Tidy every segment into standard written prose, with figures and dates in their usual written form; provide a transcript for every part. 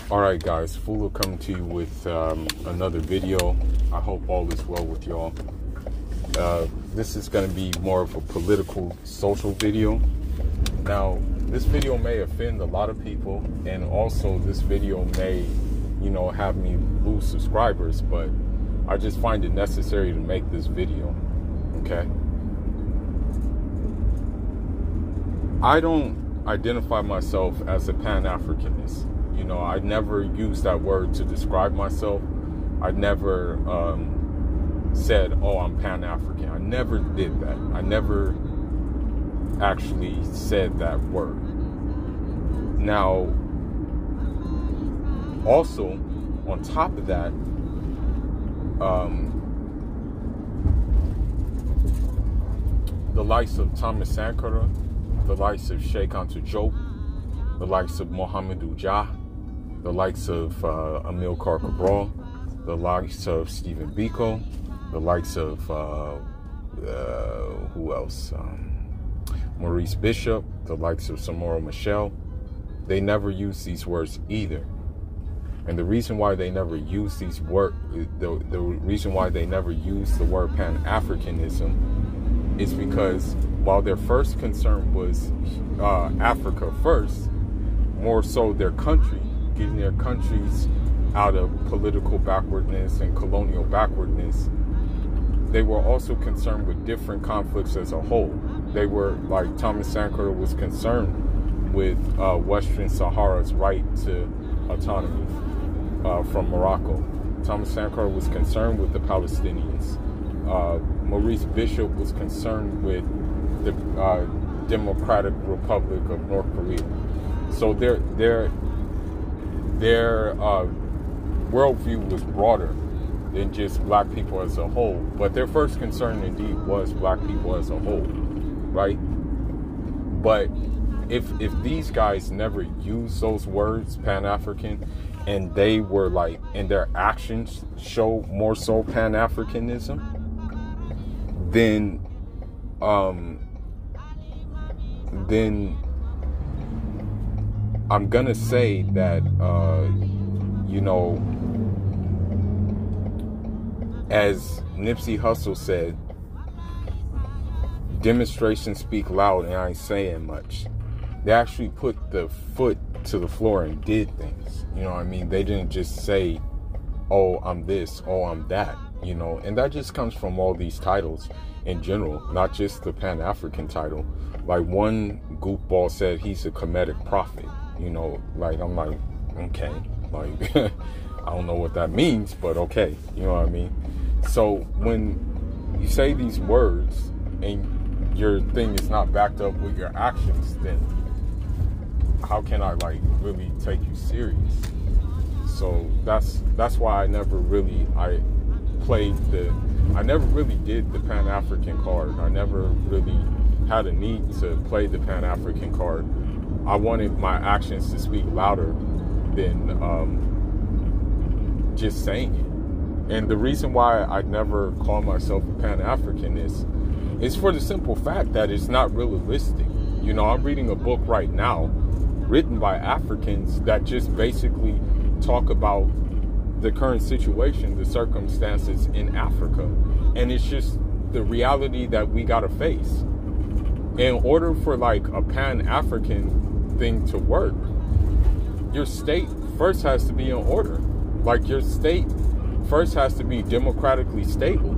All right, guys, Fula coming to you with another video. I hope all is well with y'all. This is going to be more of a political, social video. Now, this video may offend a lot of people, and also this video may, have me lose subscribers, but I just find it necessary to make this video, okay? I don't identify myself as a Pan-Africanist. I never used that word to describe myself. I never said, oh, I'm Pan-African. I never did that. I never actually said that word. Now, also, on top of that, the likes of Thomas Sankara, the likes of Sheikh Anta Diop, the likes of Mohamedou Dia, the likes of Amilcar Cabral, the likes of Stephen Biko, the likes of, who else? Maurice Bishop, the likes of Samora Machel. They never use these words either. And the reason why they never use these words, the reason why they never use the word Pan-Africanism is because while their first concern was Africa first, more so their country, getting their countries out of political backwardness and colonial backwardness, they were also concerned with different conflicts as a whole. They were, like Thomas Sankara was concerned with Western Sahara's right to autonomy from Morocco. Thomas Sankara was concerned with the Palestinians. Maurice Bishop was concerned with the Democratic Republic of North Korea. So their worldview was broader than just black people as a whole. But their first concern indeed was black people as a whole, right? But if these guys never used those words, Pan-African, and they were like, and their actions show more so Pan-Africanism, then I'm gonna say that, as Nipsey Hussle said, demonstrations speak loud and I ain't saying much. They actually put the foot to the floor and did things. You know what I mean? They didn't just say, oh, I'm this, oh, I'm that, and that just comes from all these titles in general, not just the Pan-African title. Like one goofball said he's a comedic prophet, like I'm like, okay, like I don't know what that means, but okay, you know what I mean? So when you say these words and your thing is not backed up with your actions, then how can I really take you serious? So that's why I never really did the Pan-African card. I never really had a need to play the Pan-African card. I wanted my actions to speak louder than just saying it. And the reason why I never call myself a Pan-Africanist is for the simple fact that it's not realistic. I'm reading a book right now written by Africans that just basically talk about the current situation, the circumstances in Africa. And it's just the reality that we gotta face. In order for a Pan-African thing to work, your state first has to be in order. Your state first has to be democratically stable.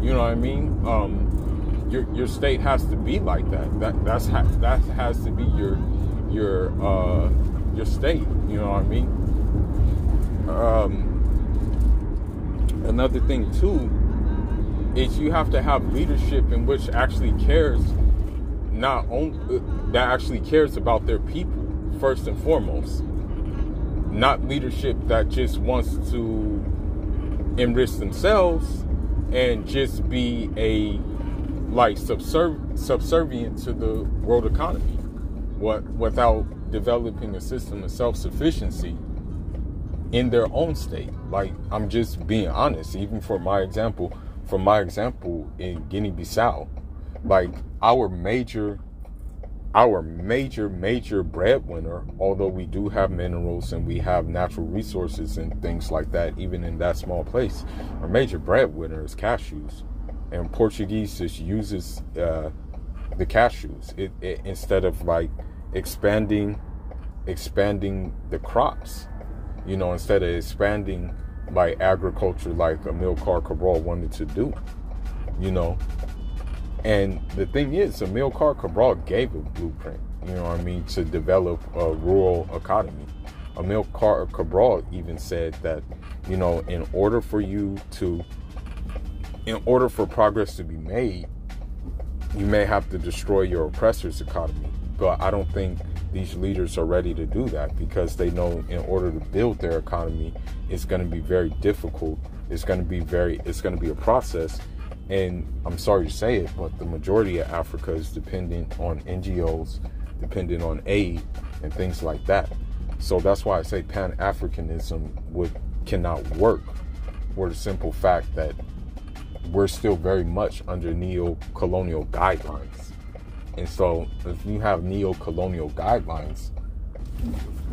You know what I mean? Your state has to be like that. That has to be your state. You know what I mean? Another thing too is you have to have leadership in which actually cares, not only that actually cares about their people first and foremost. Not leadership that just wants to enrich themselves and just be subservient to the world economy, without developing a system of self-sufficiency in their own state. I'm just being honest. Even for my example in Guinea-Bissau, our major our major breadwinner, although we do have minerals and we have natural resources and things like that, even in that small place, our major breadwinner is cashews. And Portuguese just uses the cashews instead of like expanding the crops, you know, instead of expanding like agriculture like Amilcar Cabral wanted to do, you know. And the thing is, Amilcar Cabral gave a blueprint, you know what I mean, to develop a rural economy. Amilcar Cabral even said that, you know, in order for progress to be made, you may have to destroy your oppressor's economy. But I don't think these leaders are ready to do that, because they know in order to build their economy, it's going to be very difficult. It's going to be a process. And I'm sorry to say it, but the majority of Africa is dependent on NGOs, dependent on aid and things like that. So that's why I say Pan-Africanism cannot work, for the simple fact that we're still very much under neo-colonial guidelines. And so if you have neo-colonial guidelines,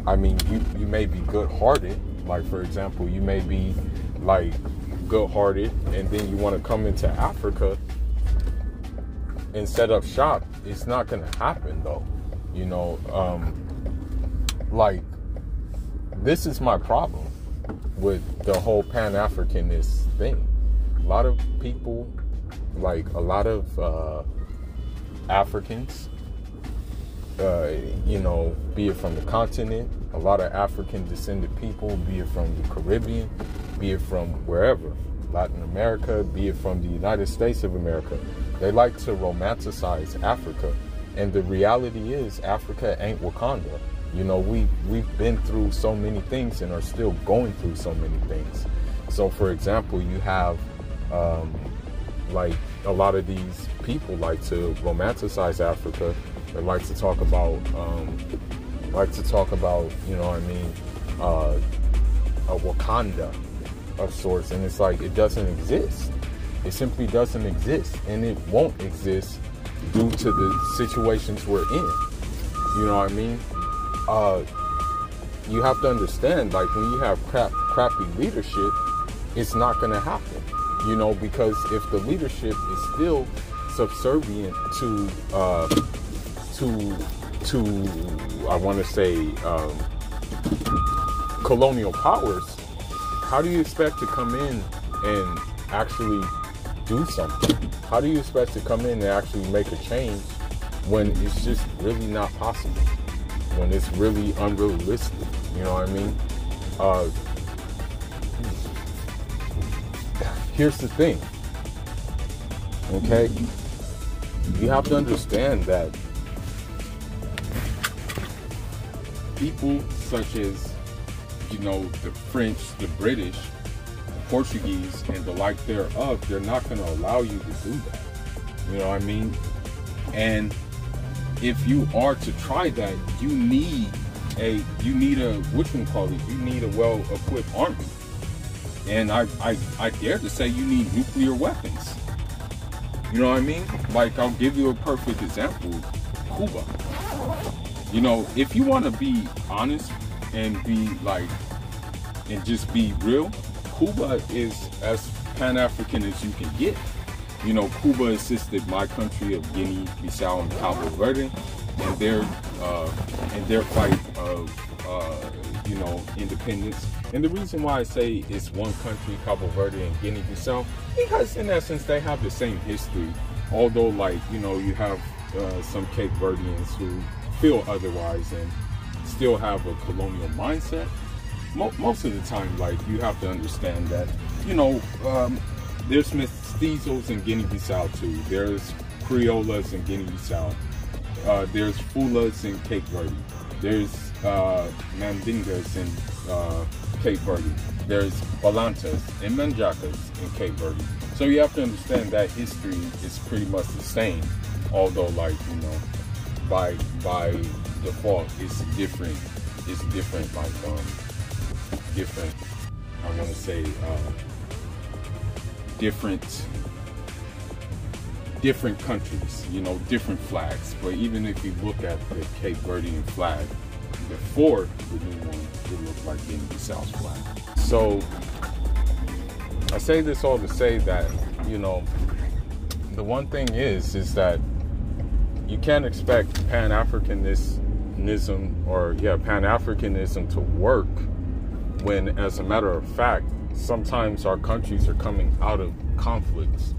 I mean, you may be good-hearted. Like, for example, you may be like good-hearted, and then you want to come into Africa and set up shop. It's not going to happen, though. You know, like, this is my problem with the whole Pan-Africanist thing. A lot of people, like a lot of Africans, you know, be it from the continent, a lot of African descended people, be it from the Caribbean, be it from wherever, Latin America, be it from the United States of America, they like to romanticize Africa. And the reality is, Africa ain't Wakanda. You know, we've been through so many things and are still going through so many things. So, for example, you have like a lot of these people like to romanticize Africa. They like to talk about, you know what I mean, a Wakanda of sorts. And it's like, it doesn't exist. It simply doesn't exist. And it won't exist due to the situations we're in. You know what I mean? You have to understand, like, when you have crappy leadership, it's not going to happen. You know, because if the leadership is still subservient to I want to say colonial powers, how do you expect to come in and actually do something? How do you expect to come in and actually make a change when it's just really not possible? When it's really unrealistic, you know what I mean? Here's the thing, okay? You have to understand that people such as, you know, the French, the British, the Portuguese, and the like thereof, they're not going to allow you to do that. You know what I mean? And if you are to try that, you need a well-equipped army. And I dare to say you need nuclear weapons. You know what I mean? Like, I'll give you a perfect example. Cuba. You know, if you want to be honest and be like, and just be real, Cuba is as Pan-African as you can get. You know, Cuba assisted my country of Guinea, Bissau, and Cabo Verde in their fight of, you know, independence. And the reason why I say it's one country, Cabo Verde and Guinea-Bissau, because in essence they have the same history. Although, like, you know, you have some Cape Verdeans who feel otherwise and still have a colonial mindset. Most of the time, like, you have to understand that, you know, there's mestizos in Guinea-Bissau too. There's Criollas in Guinea-Bissau. There's Fulas in Cape Verde. There's Mandingas in Cape Verde. There's Balantas and Manjacas in Cape Verde. So you have to understand that history is pretty much the same, although, like, you know, by default it's different. It's different, like different. I want to say different different countries, you know, different flags. But even if you look at the Cape Verdean flag before the new one, it looked like Guinea-Bissau's flag. So I say this all to say that, you know, the one thing is that you can't expect Pan-Africanism to work when, as a matter of fact, sometimes our countries are coming out of conflicts.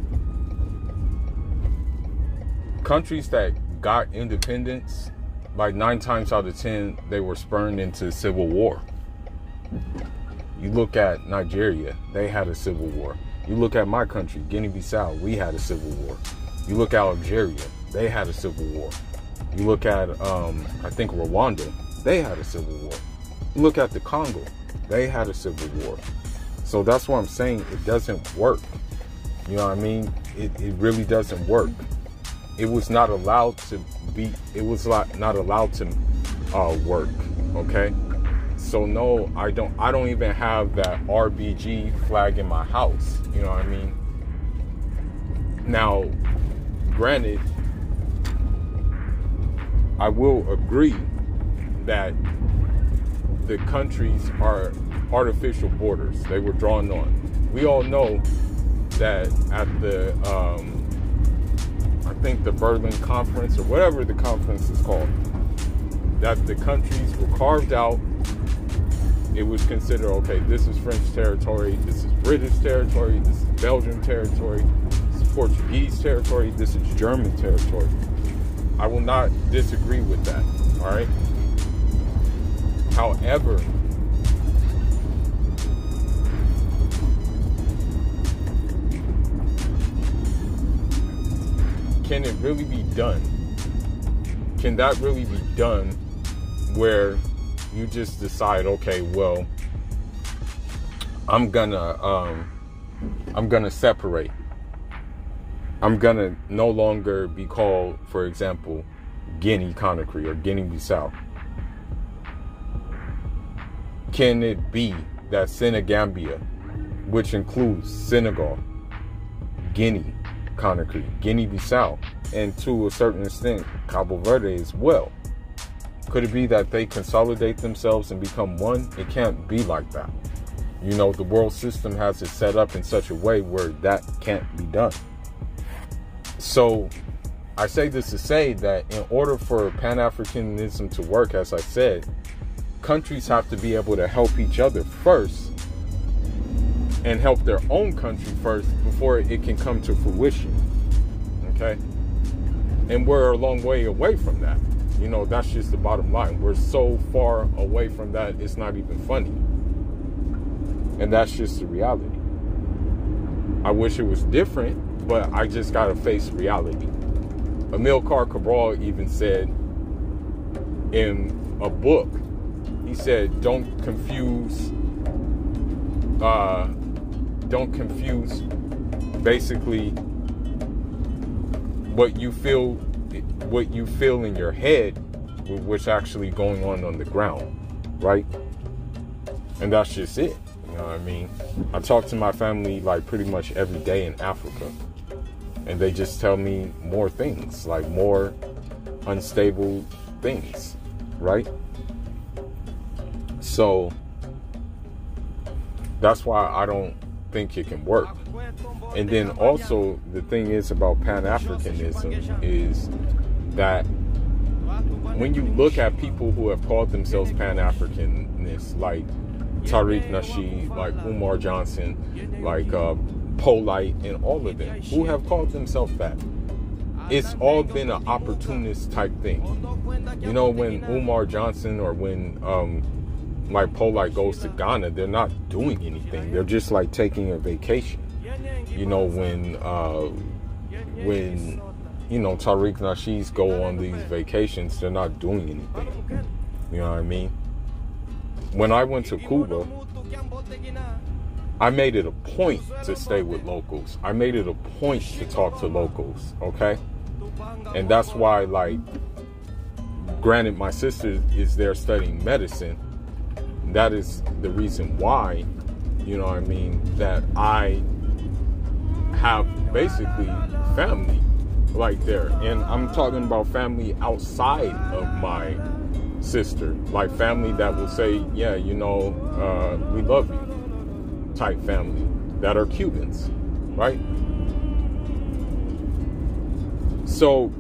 Countries that got independence, like 9 times out of 10, they were spurned into civil war. You look at Nigeria, they had a civil war. You look at my country, Guinea-Bissau, we had a civil war. You look at Algeria, they had a civil war. You look at, I think Rwanda, they had a civil war. You look at the Congo, they had a civil war. So that's why I'm saying it doesn't work. You know what I mean? It really doesn't work. It was not allowed to be, it was not allowed to work, okay? So no, I don't even have that RBG flag in my house, you know what I mean? Now, granted, I will agree that the countries are artificial borders. They were drawn on. We all know that at the, I think the Berlin Conference, or whatever the conference is called, that the countries were carved out. It was considered, okay, this is French territory, this is British territory, this is Belgian territory, this is Portuguese territory, this is German territory. I will not disagree with that, all right? However, can it really be done? Can that really be done where you just decide, okay, well, I'm gonna separate. I'm gonna no longer be called, for example, Guinea-Conakry or Guinea-Bissau. Can it be that Senegambia, which includes Senegal, Guinea, Conakry, Guinea-Bissau, and to a certain extent, Cabo Verde as well, could it be that they consolidate themselves and become one? It can't be like that. You know, the world system has it set up in such a way where that can't be done. So I say this to say that in order for Pan-Africanism to work, as I said, countries have to be able to help each other first and help their own country first before it can come to fruition. Okay? And we're a long way away from that. You know, that's just the bottom line. We're so far away from that, it's not even funny. And that's just the reality. I wish it was different, but I just gotta face reality. Amilcar Cabral even said in a book, he said, don't confuse basically what you feel in your head with what's actually going on the ground, right? And that's just it. You know what I mean? I talk to my family like pretty much every day in Africa, and they just tell me more things, like more unstable things, right? So that's why I don't think it can work. And then also the thing is about Pan-Africanism is that when you look at people who have called themselves Pan-Africanists, like Tariq Nasheed, like Umar Johnson, like Polite, and all of them who have called themselves that, it's all been an opportunist type thing. You know, when Umar Johnson or when like Polite goes to Ghana, they're not doing anything. They're just like taking a vacation. You know, when you know, Tariq Nasheeds go on these vacations, they're not doing anything. You know what I mean? When I went to Cuba, I made it a point to stay with locals. I made it a point to talk to locals, okay? And that's why, like, granted, my sister is there studying medicine. That is the reason why, you know what I mean, that I have basically family like there. And I'm talking about family outside of my sister, like family that will say, yeah, you know, we love you type family that are Cubans, right? So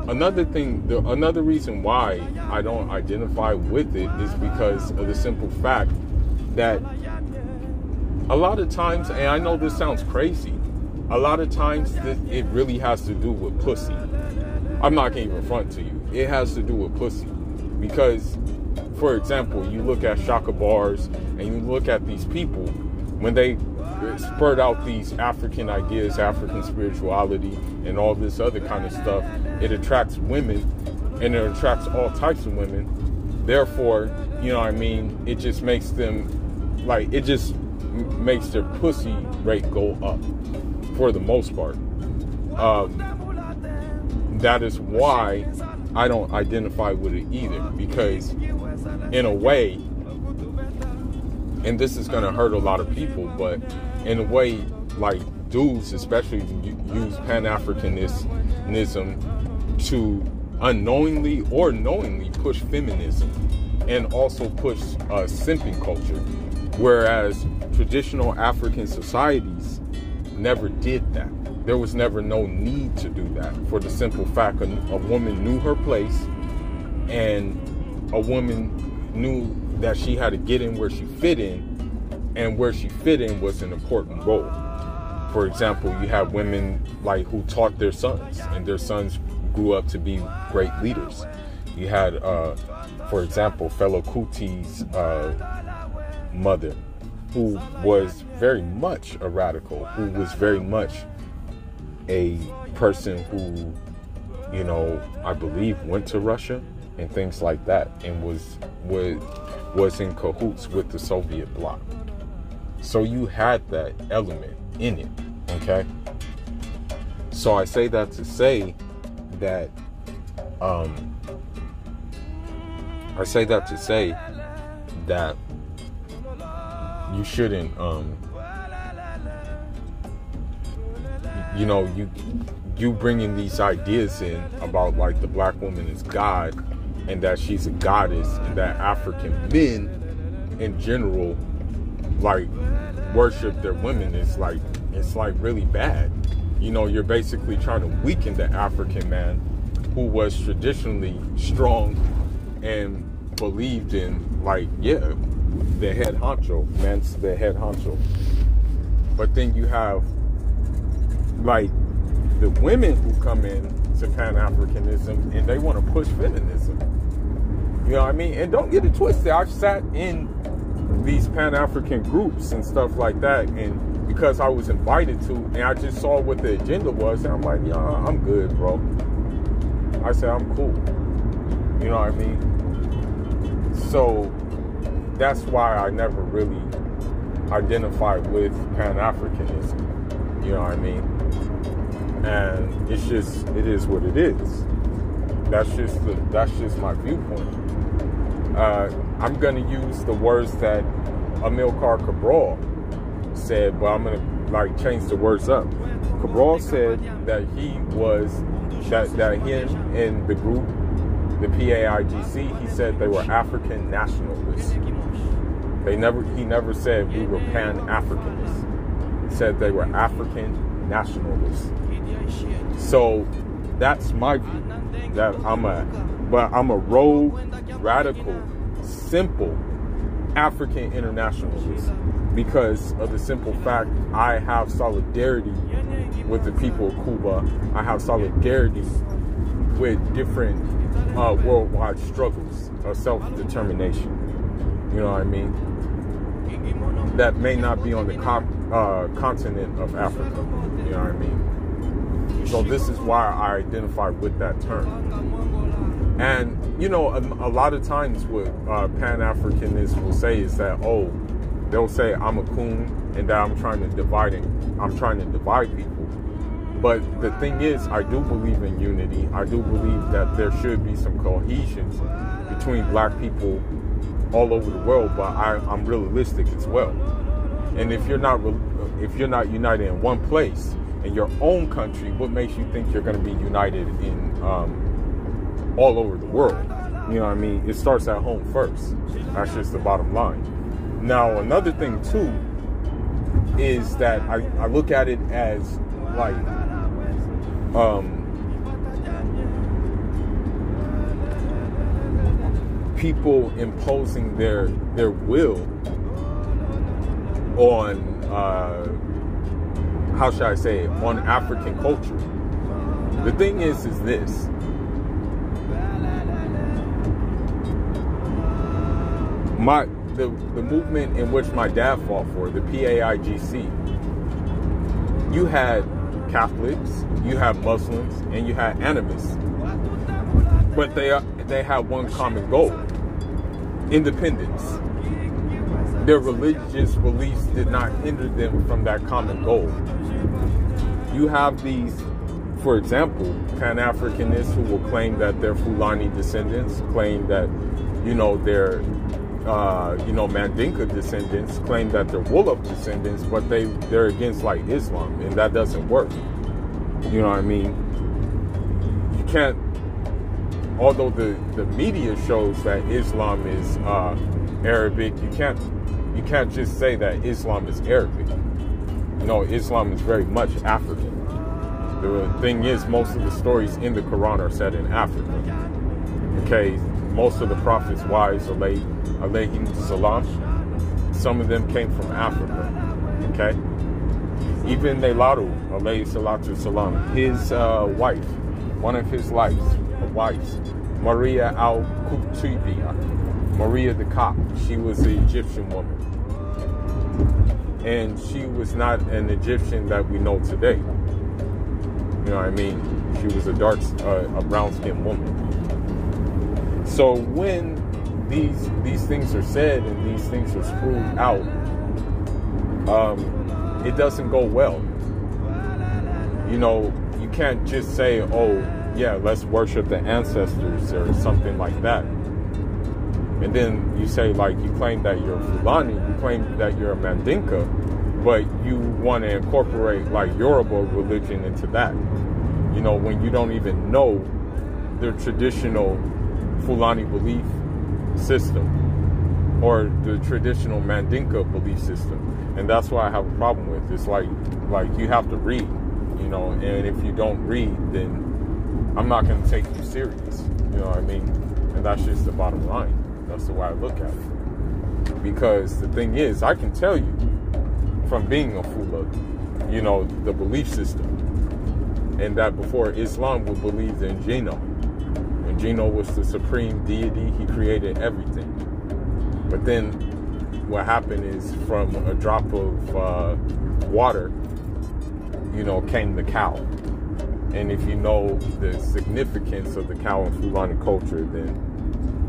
another reason why I don't identify with it is because of the simple fact that a lot of times, and I know this sounds crazy, a lot of times it really has to do with pussy. I'm not going to even front to you. It has to do with pussy. Because, for example, you look at Shaka bars and you look at these people, when they spurred out these African ideas, African spirituality, and all this other kind of stuff, it attracts women, and it attracts all types of women. Therefore, you know what I mean, it just makes them, like, it just makes their pussy rate go up, for the most part. That is why I don't identify with it either, because in a way, and this is going to hurt a lot of people, but in a way, like, dudes especially use Pan-Africanism to unknowingly or knowingly push feminism and also push simping culture, whereas traditional African societies never did that. There was never no need to do that, for the simple fact a woman knew her place, and a woman knew that she had to get in where she fit in, and where she fit in was an important role. For example, you have women like who taught their sons, and their sons grew up to be great leaders. You had, for example, Fela Kuti's mother, who was very much a radical, who was very much a person who, you know, I believe went to Russia and things like that, and was in cahoots with the Soviet bloc. So you had that element in it, okay? So I say that to say that, you shouldn't, you know, you bringing these ideas in about, like, the black woman is God, and that she's a goddess, and that African men in general, like, worship their women, is like, it's like really bad. You know, you're basically trying to weaken the African man, who was traditionally strong and believed in, like, yeah, the head honcho, man's the head honcho. But then you have, like, the women who come in to Pan-Africanism, and they want to push feminism. You know what I mean? And don't get it twisted. I've sat in these Pan-African groups and stuff like that, and because I was invited to, and I just saw what the agenda was, and I'm like, yeah, I'm good, bro. I said, I'm cool. You know what I mean? So that's why I never really identified with Pan-Africanism. You know what I mean? And it's just, it is what it is. That's just my viewpoint. I'm going to use the words that Amilcar Cabral said, but I'm going to, like, change the words up. Cabral said that he was, that him and the group, the PAIGC, he said they were African nationalists. He never said we were Pan-Africanists. He said they were African nationalists. So that's my view. That I'm a rogue, radical, simple African internationalist, because of the simple fact I have solidarity with the people of Cuba. I have solidarity with different worldwide struggles of self-determination. You know what I mean? That may not be on the continent of Africa. You know what I mean? So this is why I identify with that term. And, you know, a lot of times what Pan-Africanists will say is that, oh, they'll say I'm a coon and that I'm trying to divide people. But the thing is, I do believe in unity. I do believe that there should be some cohesion between black people all over the world, but I'm realistic as well. And if you're not united in one place, in your own country, what makes you think you're going to be united in all over the world? You know what I mean? It starts at home first. That's just the bottom line. Now, another thing too is that I look at it as like people imposing their will on how should I say it, on African culture. The thing is this. The movement in which my dad fought for, the PAIGC, you had Catholics, you had Muslims, and you had animists. But they had one common goal: independence. Their religious beliefs did not hinder them from that common goal. You have these, for example, Pan-Africanists who will claim that they're Fulani descendants, claim that, they're Mandinka descendants, claim that they're Wolof descendants, but they're against like Islam, and that doesn't work. You know what I mean? You can't, although the media shows that Islam is Arabic, you can't just say that Islam is Arabic. Islam is very much African. The thing is, most of the stories in the Quran are set in Africa. Okay, most of the Prophet's wives, alayhim salam, some of them came from Africa. Okay, even Nelaru, alayhi salatu salam, his wife, one of his wives, Maria al-Qubtiyya, Maria the Cop, she was an Egyptian woman. And she was not an Egyptian that we know today. You know what I mean? She was a brown-skinned woman. So when these things are said and these things are spewed out, it doesn't go well. You can't just say, oh, yeah, let's worship the ancestors or something like that. And then you say, like, you claim that you're Fulani, you claim that you're a Mandinka, but you want to incorporate, like, Yoruba religion into that. When you don't even know the traditional Fulani belief system or the traditional Mandinka belief system. And that's why I have a problem with it. It's like you have to read, and if you don't read, then I'm not going to take you serious. You know what I mean? And that's just the bottom line. That's the way I look at it. Because the thing is, I can tell you from being a Fula, the belief system. And that before Islam we believed in Jino. And Jino was the supreme deity. He created everything. But then what happened is from a drop of water, came the cow. And if you know the significance of the cow in Fulani culture, then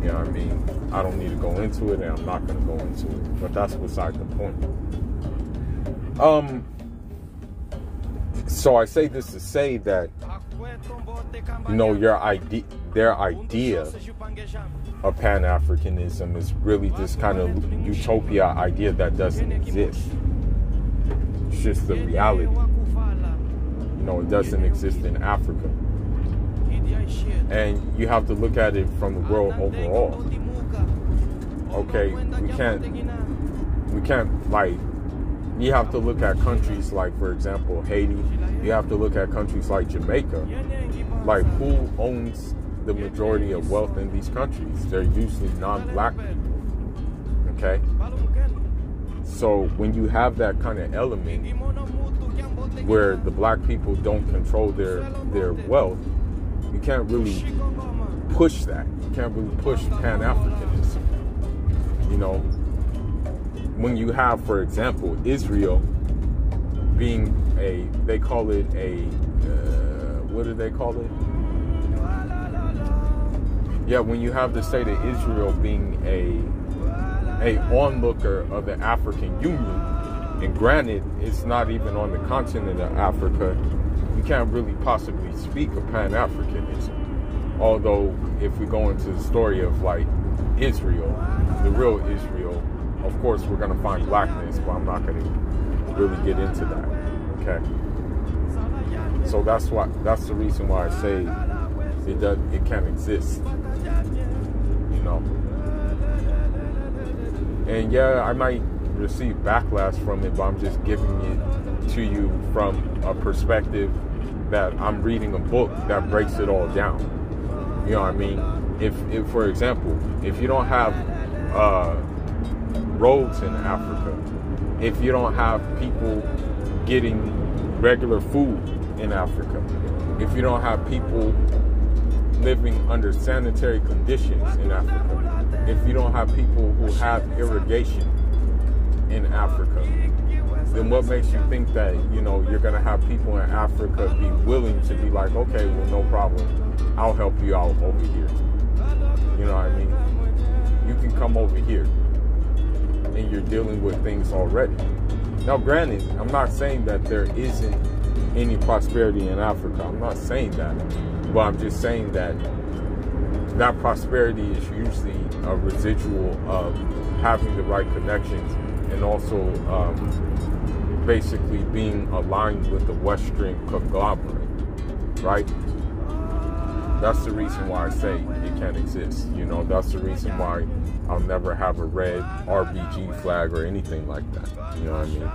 you know what I mean? I don't need to go into it, and I'm not going to go into it. But that's beside the point. So I say this to say that, their idea of Pan-Africanism is really this kind of utopia idea that doesn't exist. It's just the reality. It doesn't exist in Africa. And you have to look at it from the world overall. Okay, we can't you have to look at countries like, for example, Haiti. You have to look at countries like Jamaica. Like, who owns the majority of wealth in these countries? They're usually non-black people. Okay? So when you have that kind of element where the black people don't control their wealth, you can't really push that. You can't really push Pan-Africanism. When you have, for example, Israel being they call it what do they call it? Yeah, when you have the state of Israel being a onlooker of the African Union, and granted, it's not even on the continent of Africa, you can't really possibly speak of Pan-Africanism. Although, if we go into the story of, like, Israel, the real Israel, of course, we're going to find blackness, but I'm not going to really get into that, okay? So that's the reason why I say it can't exist. You know. And yeah, I might receive backlash from it, but I'm just giving it to you from a perspective that I'm reading a book that breaks it all down. You know what I mean? If for example, if you don't have roads in Africa, if you don't have people getting regular food in Africa, if you don't have people living under sanitary conditions in Africa, if you don't have people who have irrigation in Africa, then what makes you think that, you know, you're going to have people in Africa be willing to be like, okay, well, no problem, I'll help you out over here. You know what I mean? You can come over here and you're dealing with things already. Now, granted, I'm not saying that there isn't any prosperity in Africa. I'm not saying that. But I'm just saying that that prosperity is usually a residual of having the right connections and also basically being aligned with the Western conglomerate, right? That's the reason why I say it can't exist. You know, that's the reason why I'll never have a red RBG flag or anything like that. You know what I mean?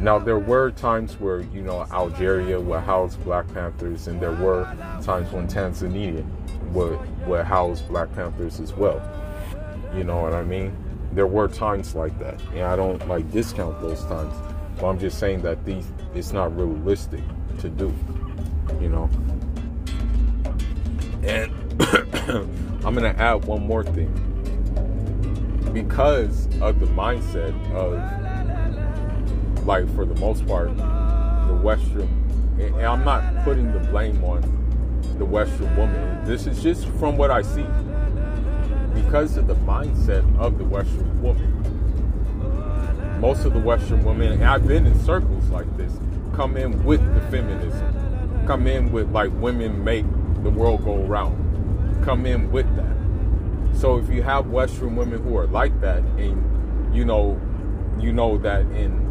Now, there were times where, you know, Algeria would house Black Panthers, and there were times when Tanzania would house Black Panthers as well. You know what I mean? There were times like that, and I don't like discount those times. But I'm just saying that it's not realistic to do, you know. And I'm going to add one more thing. Because of the mindset of, like, for the most part, the Western, and I'm not putting the blame on the Western woman. This is just from what I see. Because of the mindset of the Western woman, most of the Western women, and I've been in circles like this, come in with the feminism, come in with, like, women make the world go round, come in with that. So if you have Western women who are like that, and you know that in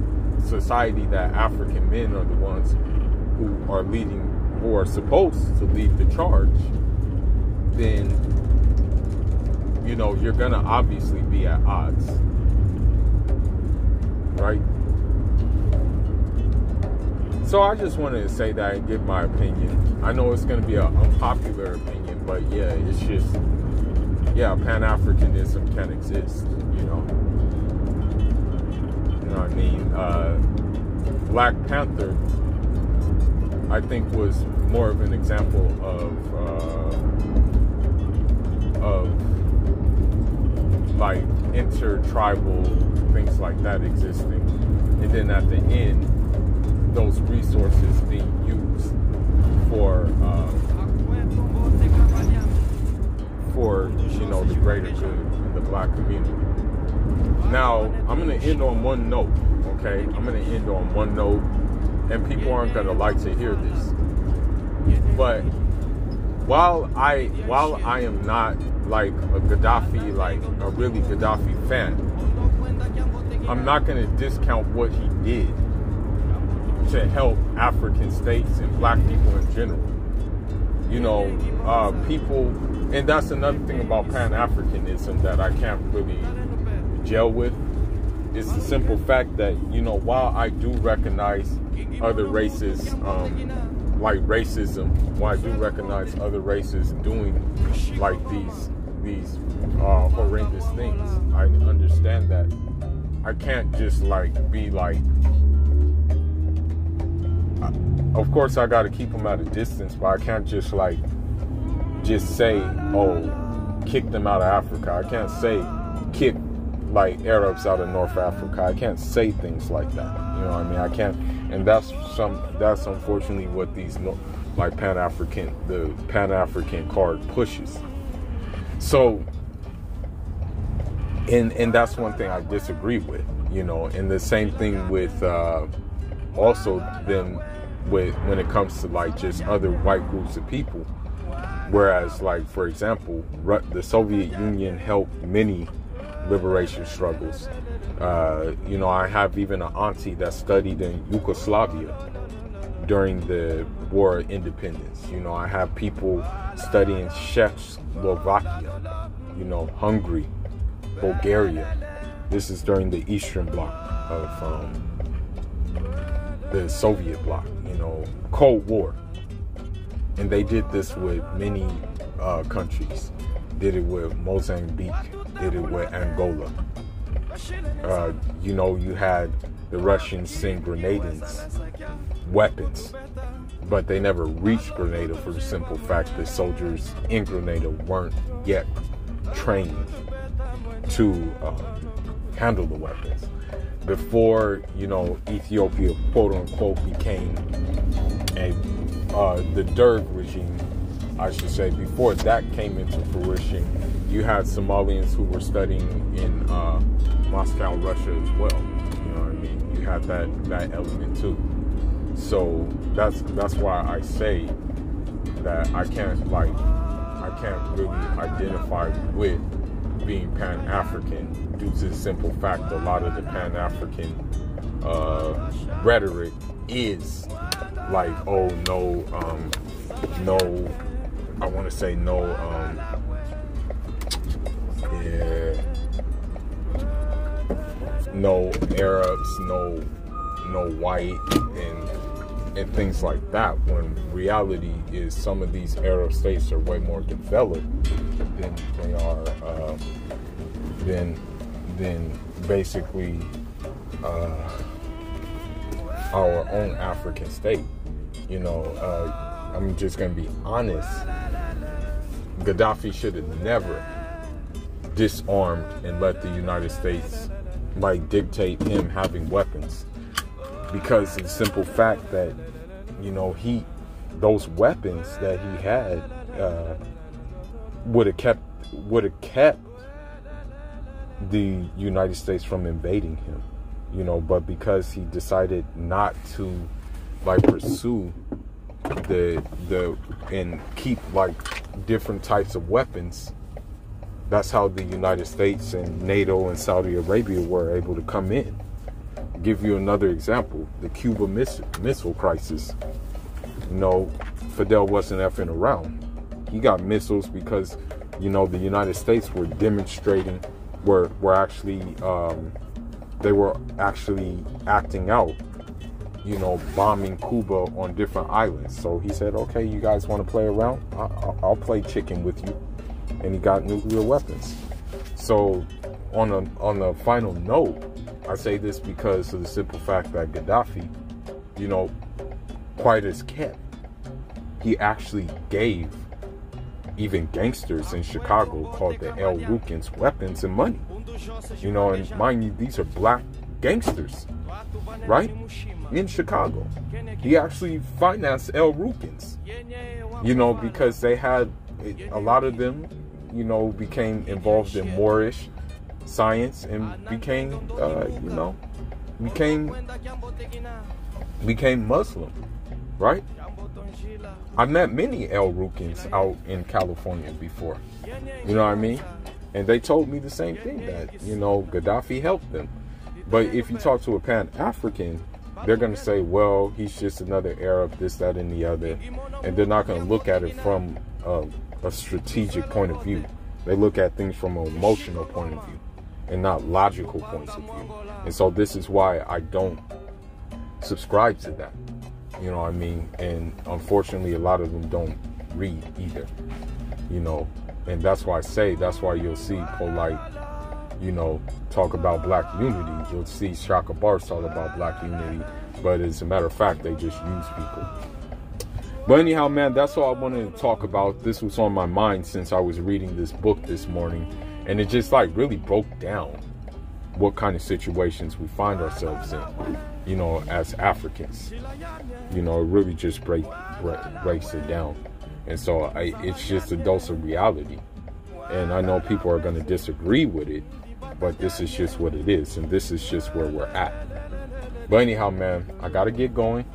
society that African men are the ones who are leading, who are supposed to lead the charge, then, you know, you're gonna obviously be at odds, right? So I just wanted to say that and give my opinion. I know it's gonna be an unpopular opinion, but yeah, it's just, yeah, Pan-Africanism can exist, you know. You know what I mean? Black Panther, I think, was more of an example of like inter-tribal things like that existing, and then at the end, those resources being used for you know, the greater good in the Black community. Now, I'm going to end on one note, okay? I'm going to end on one note, and people aren't going to like to hear this. But while I am not like a Gaddafi, like a really Gaddafi fan, I'm not going to discount what he did to help African states and Black people in general. You know, people, and that's another thing about Pan-Africanism that I can't really gel with. It's the simple fact that, you know, while I do recognize other races, like racism, while I do recognize other races doing like these horrendous things, I understand that I can't just like be like, of course I got to keep them at a distance, but I can't just say, oh, kick them out of Africa. I can't say kick like Arabs out of North Africa. I can't say things like that. You know what I mean? I can't, and that's unfortunately what these like the Pan-African card pushes. So, and that's one thing I disagree with, you know, and the same thing with also then when it comes to like just other white groups of people. Whereas, like, for example, the Soviet Union helped many liberation struggles. You know, I have even an auntie that studied in Yugoslavia, during the War of Independence. You know, I have people studying Czechoslovakia, you know, Hungary, Bulgaria. This is during the Eastern Bloc of the Soviet bloc, you know, Cold War. And they did this with many countries. Did it with Mozambique, did it with Angola. You know, you had the Russians send Grenadians weapons, but they never reached Grenada for the simple fact that soldiers in Grenada weren't yet trained to handle the weapons. Before, you know, Ethiopia, quote unquote, became the Derg regime, I should say, before that came into fruition, you had Somalians who were studying in Moscow, Russia as well. You know what I mean? You had that element too. So that's why I say that I can't really identify with being Pan-African due to the simple fact that a lot of the Pan-African rhetoric is like, oh no, I want to say no, no Arabs, no white, and things like that, when reality is some of these Arab states are way more developed than they are, than basically our own African state. You know, I'm just going to be honest. Gaddafi should have never disarmed and let the United States like dictate him having weapons, because of the simple fact that, you know, those weapons that he had would have kept the United States from invading him, you know. But because he decided not to like pursue and keep like different types of weapons, that's how the United States and NATO and Saudi Arabia were able to come in. I'll give you another example, the Cuba missile crisis. You know, Fidel wasn't effing around. He got missiles because, you know, the United States were demonstrating, were actually they were actually acting out, you know, bombing Cuba on different islands. So he said, okay, you guys want to play around? I'll play chicken with you. And he got nuclear weapons. So on a final note, I say this because of the simple fact that Gaddafi, you know, quite as kept, he actually gave even gangsters in Chicago called the El Rukins weapons and money. You know, and mind you, these are black gangsters, right? In Chicago. He actually financed El Rukins, you know, because they had a lot of them, you know, became involved in Moorish science and became, you know, became Muslim, right? I met many El Rukins out in California before, you know what I mean? And they told me the same thing, that, you know, Gaddafi helped them. But if you talk to a Pan-African, they're going to say, well, he's just another Arab, this, that, and the other. And they're not going to look at it from a strategic point of view. They look at things from an emotional point of view and not logical points of view. And so this is why I don't subscribe to that. You know what I mean? And unfortunately, a lot of them don't read either, you know. And that's why I say, that's why you'll see Polite, you know, talk about black unity. You'll see Shaka Bars talk about black unity. But as a matter of fact, they just use people. But anyhow, man, that's all I wanted to talk about. This was on my mind since I was reading this book this morning. And it just like really broke down what kind of situations we find ourselves in, you know, as Africans. You know, it really just breaks it down. And so it's just a dose of reality. And I know people are going to disagree with it, but this is just what it is. And this is just where we're at. But anyhow, man, I got to get going.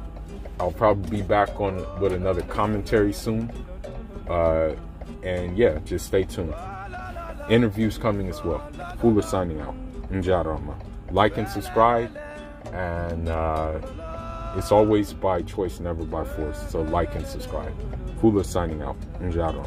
I'll probably be back on with another commentary soon. And yeah, just stay tuned. Interviews coming as well. Fuller signing out. Njarama. Like and subscribe. And It's always by choice, never by force. So like and subscribe. Hula signing out. Njaro.